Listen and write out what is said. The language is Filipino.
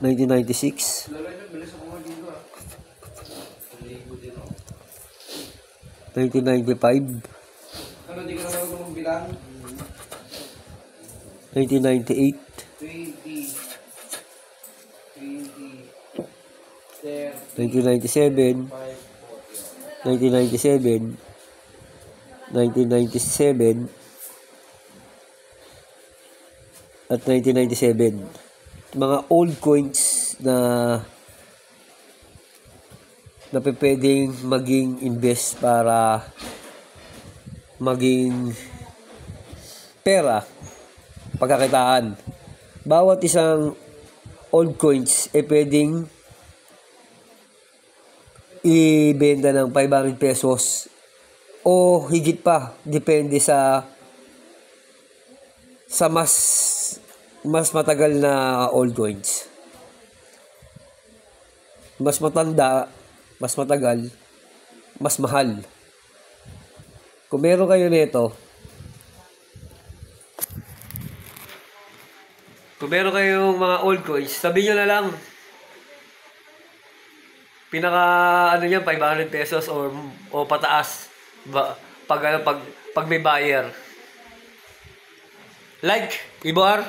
1996, 1995, 1998, 1997, 1997, 1997, at 1997. Mga old coins na pwedeng maging invest para maging pera, pagkakitaan. Bawat isang old coins pwedeng ibenta ng 500 pesos o higit pa, depende sa mas matagal na old coins. Mas matanda, mas matagal, mas mahal. Kung meron kayo nito, kung meron kayong mga old coins, sabihin nyo na lang, pinaka ano yan, 500 pesos o pataas pag may buyer. Like, Ibo R.